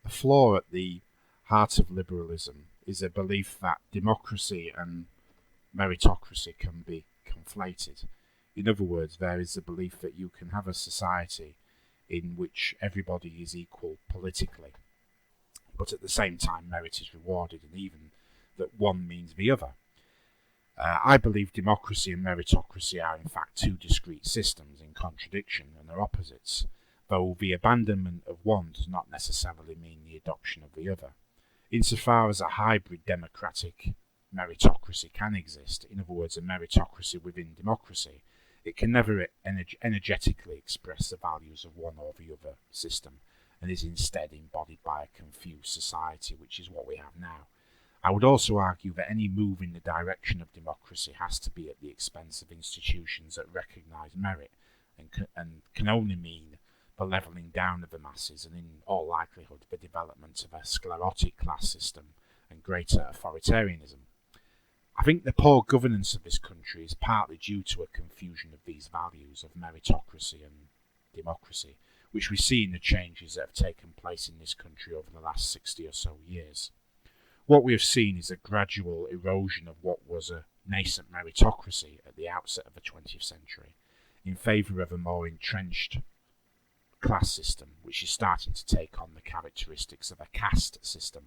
A flaw at the heart of liberalism is a belief that democracy and meritocracy can be conflated. In other words, there is a belief that you can have a society in which everybody is equal politically, but at the same time merit is rewarded, and even that one means the other. I believe democracy and meritocracy are in fact two discrete systems in contradiction and are opposites, though the abandonment of one does not necessarily mean the adoption of the other. Insofar as a hybrid democratic meritocracy can exist, in other words a meritocracy within democracy, it can never energetically express the values of one or the other system, and is instead embodied by a confused society, which is what we have now. I would also argue that any move in the direction of democracy has to be at the expense of institutions that recognise merit, and can only mean the levelling down of the masses, and in all likelihood the development of a sclerotic class system and greater authoritarianism. I think the poor governance of this country is partly due to a confusion of these values of meritocracy and democracy, which we see in the changes that have taken place in this country over the last 60 or so years. What we have seen is a gradual erosion of what was a nascent meritocracy at the outset of the 20th century, in favour of a more entrenched class system, which is starting to take on the characteristics of a caste system.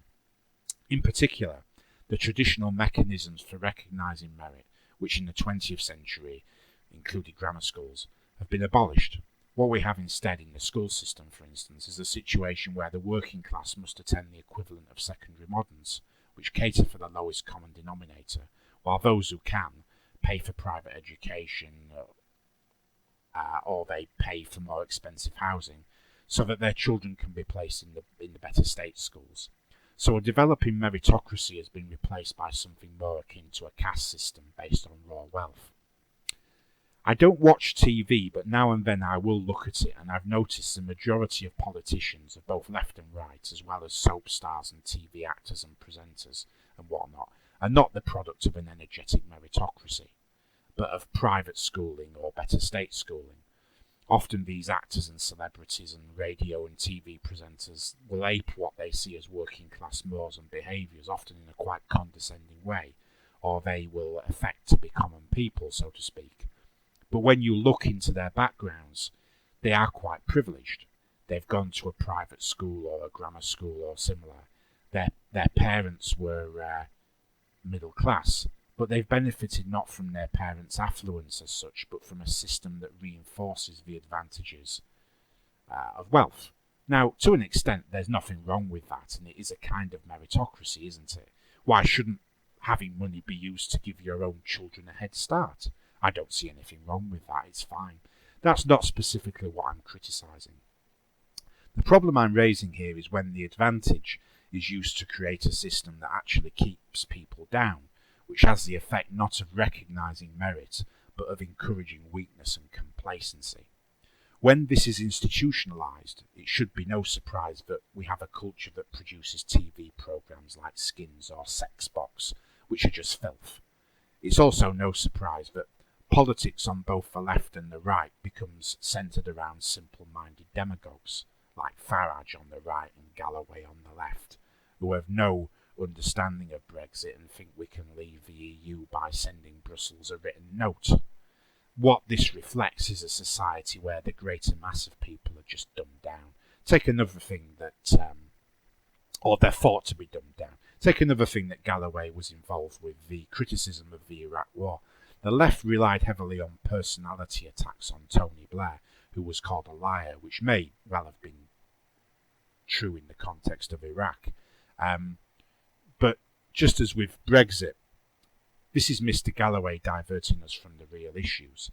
In particular, the traditional mechanisms for recognising merit, which in the 20th century included grammar schools, have been abolished. What we have instead in the school system, for instance, is a situation where the working class must attend the equivalent of secondary moderns, which cater for the lowest common denominator, while those who can pay for private education or they pay for more expensive housing, so that their children can be placed in the better state schools. So a developing meritocracy has been replaced by something more akin to a caste system based on raw wealth. I don't watch TV, but now and then I will look at it, and I've noticed the majority of politicians of both left and right, as well as soap stars and TV actors and presenters and whatnot, are not the product of an energetic meritocracy, but of private schooling or better state schooling. Often these actors and celebrities and radio and TV presenters will ape what they see as working class mores and behaviours, often in a quite condescending way, or they will affect to be common people, so to speak. But when you look into their backgrounds, they are quite privileged. They've gone to a private school or a grammar school or similar. Their parents were middle class, but they've benefited not from their parents' affluence as such, but from a system that reinforces the advantages of wealth. Now, to an extent, there's nothing wrong with that, and it is a kind of meritocracy, isn't it? Why shouldn't having money be used to give your own children a head start? I don't see anything wrong with that, it's fine. That's not specifically what I'm criticising. The problem I'm raising here is when the advantage is used to create a system that actually keeps people down, which has the effect not of recognising merit, but of encouraging weakness and complacency. When this is institutionalised, it should be no surprise that we have a culture that produces TV programmes like Skins or Sex Box, which are just filth. It's also no surprise that politics on both the left and the right becomes centred around simple-minded demagogues, like Farage on the right and Galloway on the left, who have no understanding of Brexit and think we can leave the EU by sending Brussels a written note. What this reflects is a society where the greater mass of people are just dumbed down. Take another thing that, or they're thought to be dumbed down. Take another thing that Galloway was involved with, the criticism of the Iraq War. The left relied heavily on personality attacks on Tony Blair, who was called a liar, which may well have been true in the context of Iraq. But just as with Brexit, this is Mr. Galloway diverting us from the real issues.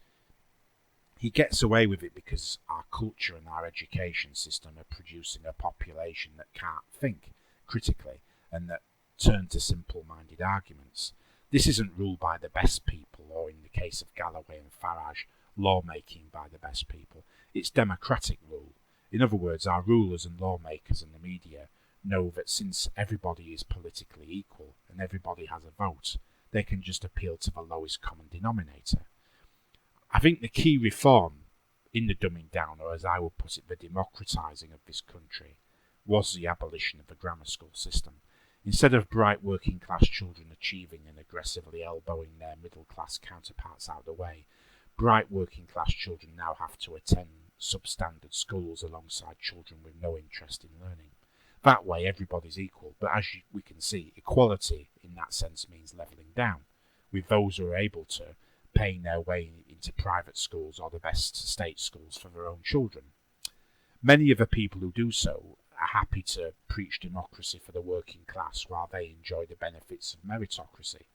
He gets away with it because our culture and our education system are producing a population that can't think critically and that turn to simple-minded arguments. This isn't ruled by the best people, or in the case of Galloway and Farage, lawmaking by the best people. It's democratic rule. In other words, our rulers and lawmakers and the media know that since everybody is politically equal and everybody has a vote, they can just appeal to the lowest common denominator. I think the key reform in the dumbing down, or as I would put it, the democratising of this country, was the abolition of the grammar school system. Instead of bright working class children achieving and aggressively elbowing their middle class counterparts out of the way, bright working class children now have to attend substandard schools alongside children with no interest in learning. That way everybody's equal, but as we can see, equality in that sense means levelling down, with those who are able to paying their way into private schools or the best state schools for their own children. Many of the people who do so are happy to preach democracy for the working class while they enjoy the benefits of meritocracy.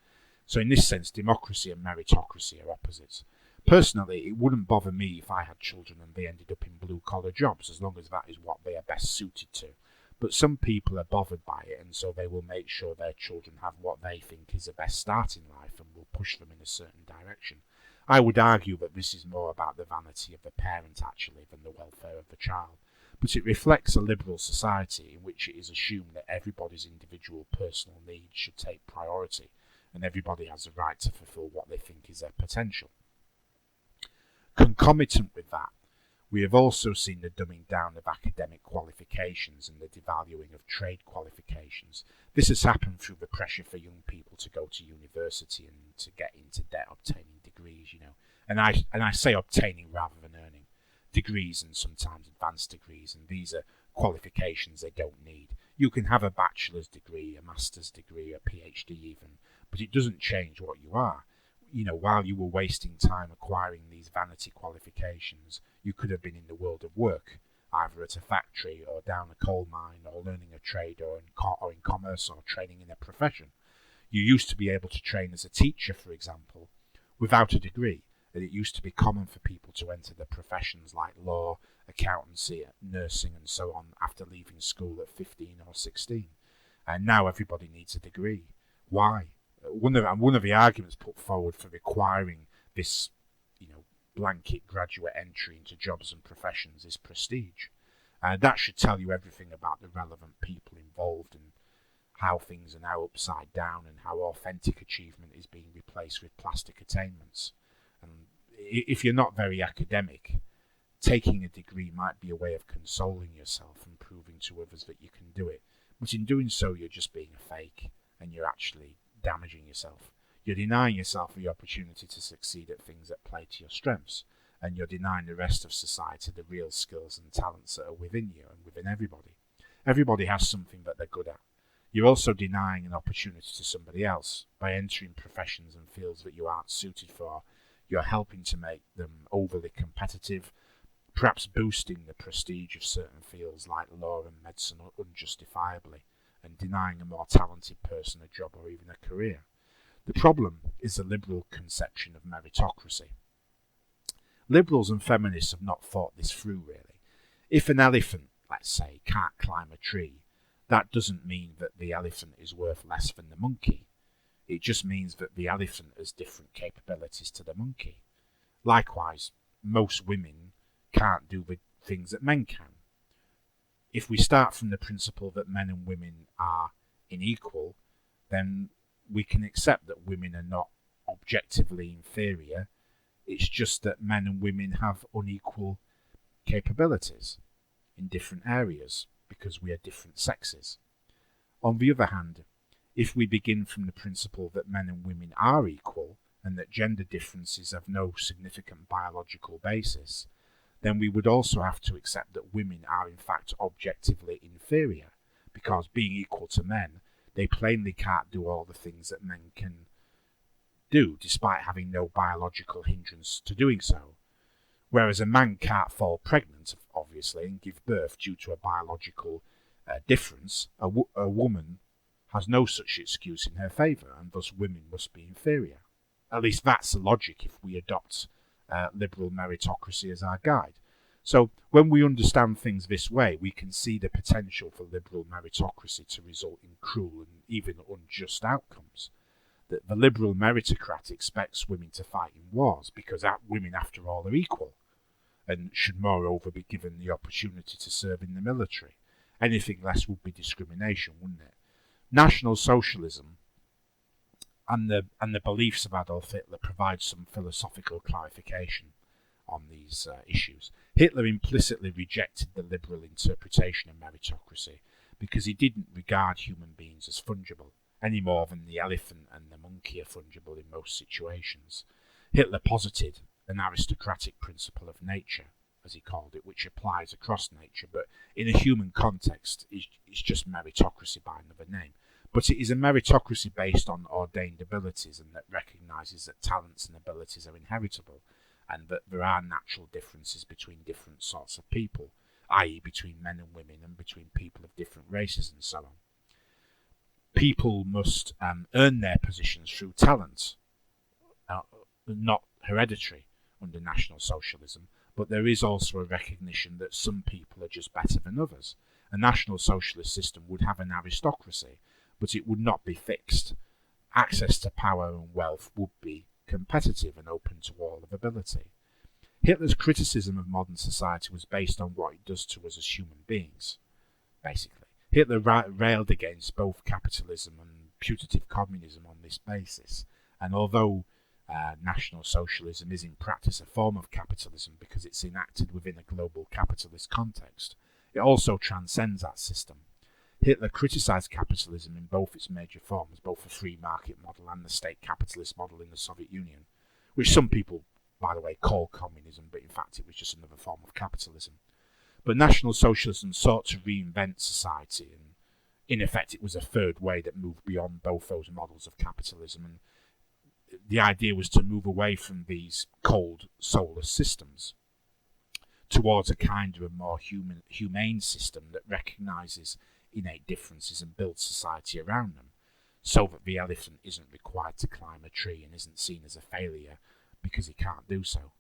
So in this sense, democracy and meritocracy are opposites. Personally, it wouldn't bother me if I had children and they ended up in blue-collar jobs, as long as that is what they are best suited to. But some people are bothered by it, and so they will make sure their children have what they think is the best start in life and will push them in a certain direction. I would argue that this is more about the vanity of the parent actually than the welfare of the child, but it reflects a liberal society in which it is assumed that everybody's individual personal needs should take priority and everybody has the right to fulfil what they think is their potential. Concomitant with that, we have also seen the dumbing down of academic qualifications and the devaluing of trade qualifications. This has happened through the pressure for young people to go to university and to get into debt obtaining degrees, And I say obtaining rather than earning degrees, and sometimes advanced degrees, and these are qualifications they don't need. You can have a bachelor's degree, a master's degree, a PhD even, but it doesn't change what you are. While you were wasting time acquiring these vanity qualifications, you could have been in the world of work, either at a factory or down a coal mine or learning a trade or in commerce or training in a profession. You used to be able to train as a teacher, for example, without a degree, and it used to be common for people to enter the professions like law, accountancy, nursing and so on after leaving school at 15 or 16. And now everybody needs a degree. Why? One of the arguments put forward for requiring this, blanket graduate entry into jobs and professions is prestige. That should tell you everything about the relevant people involved and how things are now upside down and how authentic achievement is being replaced with plastic attainments. And if you're not very academic, taking a degree might be a way of consoling yourself and proving to others that you can do it. But in doing so, you're just being a fake and you're actually damaging yourself. You're denying yourself the opportunity to succeed at things that play to your strengths, and you're denying the rest of society the real skills and talents that are within you and within everybody. Everybody has something that they're good at. You're also denying an opportunity to somebody else. By entering professions and fields that you aren't suited for, you're helping to make them overly competitive, perhaps boosting the prestige of certain fields like law and medicine unjustifiably, and denying a more talented person a job or even a career. The problem is the liberal conception of meritocracy. Liberals and feminists have not thought this through, really. If an elephant, let's say, can't climb a tree, that doesn't mean that the elephant is worth less than the monkey. It just means that the elephant has different capabilities to the monkey. Likewise, most women can't do the things that men can. If we start from the principle that men and women are unequal, then we can accept that women are not objectively inferior. It's just that men and women have unequal capabilities in different areas because we are different sexes. On the other hand, if we begin from the principle that men and women are equal and that gender differences have no significant biological basis, then we would also have to accept that women are in fact objectively inferior, because being equal to men, they plainly can't do all the things that men can do, despite having no biological hindrance to doing so. Whereas a man can't fall pregnant, obviously, and give birth due to a biological difference, a woman has no such excuse in her favour, and thus women must be inferior. At least that's the logic if we adopt liberal meritocracy as our guide. So when we understand things this way, we can see the potential for liberal meritocracy to result in cruel and even unjust outcomes. That the liberal meritocrat expects women to fight in wars because women, after all, are equal and should moreover be given the opportunity to serve in the military. Anything less would be discrimination, wouldn't it? National Socialism and the beliefs of Adolf Hitler provide some philosophical clarification on these issues. Hitler implicitly rejected the liberal interpretation of meritocracy because he didn't regard human beings as fungible, any more than the elephant and the monkey are fungible in most situations. Hitler posited an aristocratic principle of nature, as he called it, which applies across nature, but in a human context it's just meritocracy by another name. But it is a meritocracy based on ordained abilities, and that recognises that talents and abilities are inheritable, and that there are natural differences between different sorts of people, i.e. between men and women and between people of different races and so on. People must earn their positions through talent, not hereditary under National Socialism, but there is also a recognition that some people are just better than others. A National Socialist system would have an aristocracy, but it would not be fixed. Access to power and wealth would be competitive and open to all of ability. Hitler's criticism of modern society was based on what it does to us as human beings, basically. Hitler railed against both capitalism and putative communism on this basis, and although National Socialism is in practice a form of capitalism because it's enacted within a global capitalist context, it also transcends that system. Hitler criticised capitalism in both its major forms, both the free market model and the state capitalist model in the Soviet Union, which some people, by the way, call communism, but in fact it was just another form of capitalism. But National Socialism sought to reinvent society, and in effect it was a third way that moved beyond both those models of capitalism, and the idea was to move away from these cold, soulless systems towards a kind of a more humane system that recognises innate differences and builds society around them, so that the elephant isn't required to climb a tree and isn't seen as a failure because he can't do so.